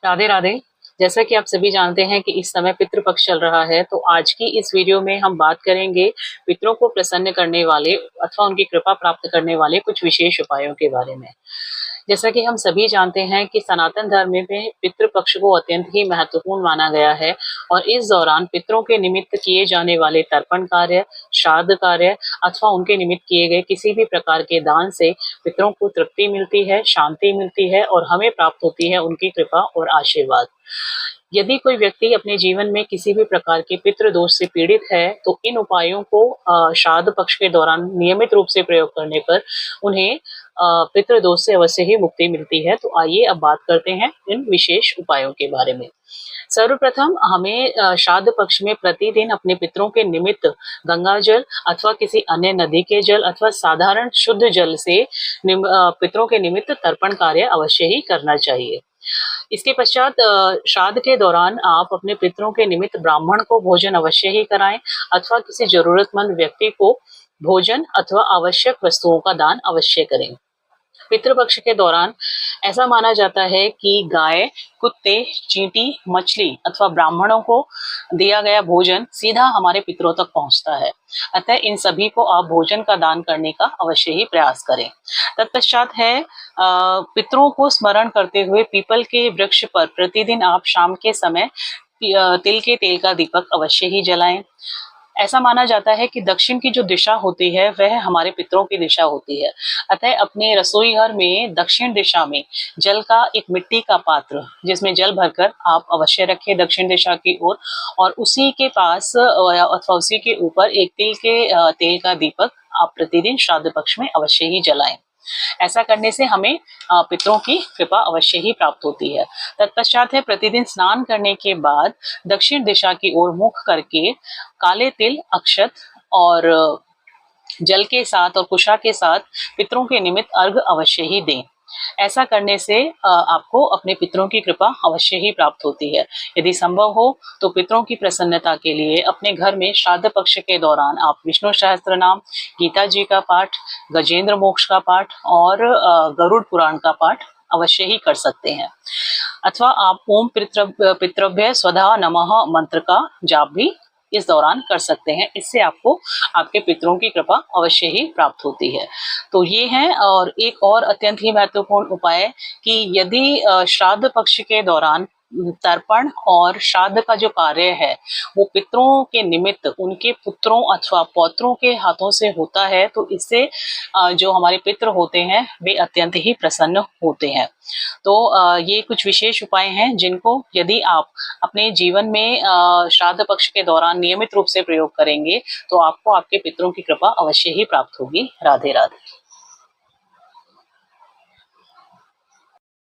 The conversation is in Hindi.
राधे राधे। जैसा कि आप सभी जानते हैं कि इस समय पितृपक्ष चल रहा है, तो आज की इस वीडियो में हम बात करेंगे पितरों को प्रसन्न करने वाले अथवा उनकी कृपा प्राप्त करने वाले कुछ विशेष उपायों के बारे में। जैसा कि हम सभी जानते हैं कि सनातन धर्म में पितृपक्ष को अत्यंत ही महत्वपूर्ण माना गया है और इस दौरान पितरों के निमित्त किए जाने वाले तर्पण कार्य, श्राद्ध कार्य अथवा उनके निमित्त किए गए किसी भी प्रकार के दान से पितरों को तृप्ति मिलती है, शांति मिलती है और हमें प्राप्त होती है उनकी कृपा और आशीर्वाद। यदि कोई व्यक्ति अपने जीवन में किसी भी प्रकार के पितृ दोष से पीड़ित है, तो इन उपायों को श्राद्ध पक्ष के दौरान नियमित रूप से प्रयोग करने पर उन्हें पितृ दोष से अवश्य ही मुक्ति मिलती है। तो आइए अब बात करते हैं इन विशेष उपायों के बारे में। सर्वप्रथम हमें श्राद्ध पक्ष में प्रतिदिन अपने पितरों के निमित्त गंगा जल अथवा किसी अन्य नदी के जल अथवा साधारण शुद्ध जल से पितरों के निमित्त तर्पण कार्य अवश्य ही करना चाहिए। इसके पश्चात श्राद्ध के दौरान आप अपने पितरों के निमित्त ब्राह्मण को भोजन अवश्य ही कराएं अथवा किसी जरूरतमंद व्यक्ति को भोजन अथवा आवश्यक वस्तुओं का दान अवश्य करें। पितृपक्ष के दौरान ऐसा माना जाता है कि गाय, कुत्ते, चींटी, मछली अथवा ब्राह्मणों को दिया गया भोजन सीधा हमारे पितरों तक पहुंचता है। अतः इन सभी को आप भोजन का दान करने का अवश्य ही प्रयास करें। तत्पश्चात है पितरों को स्मरण करते हुए पीपल के वृक्ष पर प्रतिदिन आप शाम के समय तिल के तेल का दीपक अवश्य ही जलाएं। ऐसा माना जाता है कि दक्षिण की जो दिशा होती है वह हमारे पितरों की दिशा होती है। अतः अपने रसोई घर में दक्षिण दिशा में जल का एक मिट्टी का पात्र जिसमें जल भरकर आप अवश्य रखें दक्षिण दिशा की ओर, और उसी के पास अथवा उसी के ऊपर एक तिल के तेल का दीपक आप प्रतिदिन श्राद्ध पक्ष में अवश्य ही जलाएं। ऐसा करने से हमें पितरों की कृपा अवश्य ही प्राप्त होती है। तत्पश्चात है प्रतिदिन स्नान करने के बाद दक्षिण दिशा की ओर मुख करके काले तिल, अक्षत और जल के साथ और कुशा के साथ पितरों के निमित्त अर्घ अवश्य ही दें। ऐसा करने से आपको अपने पितरों की कृपा अवश्य ही प्राप्त होती है। यदि संभव हो तो पितरों की प्रसन्नता के लिए अपने घर में श्राद्ध पक्ष के दौरान आप विष्णु सहस्त्र नाम, गीता जी का पाठ, गजेंद्र मोक्ष का पाठ और गरुड़ पुराण का पाठ अवश्य ही कर सकते हैं। अथवा आप ओम पितृभ्य स्वधा नमः मंत्र का जाप भी इस दौरान कर सकते हैं। इससे आपको आपके पितरों की कृपा अवश्य ही प्राप्त होती है। तो ये है, और एक और अत्यंत ही महत्वपूर्ण उपाय कि यदि श्राद्ध पक्ष के दौरान तर्पण और श्राद्ध का जो कार्य है वो पितरों के निमित्त उनके पुत्रों अथवा पौत्रों के हाथों से होता है, तो इससे जो हमारे पितृ होते हैं वे अत्यंत ही प्रसन्न होते हैं। तो ये कुछ विशेष उपाय हैं जिनको यदि आप अपने जीवन में श्राद्ध पक्ष के दौरान नियमित रूप से प्रयोग करेंगे तो आपको आपके पितरों की कृपा अवश्य ही प्राप्त होगी। राधे राधे।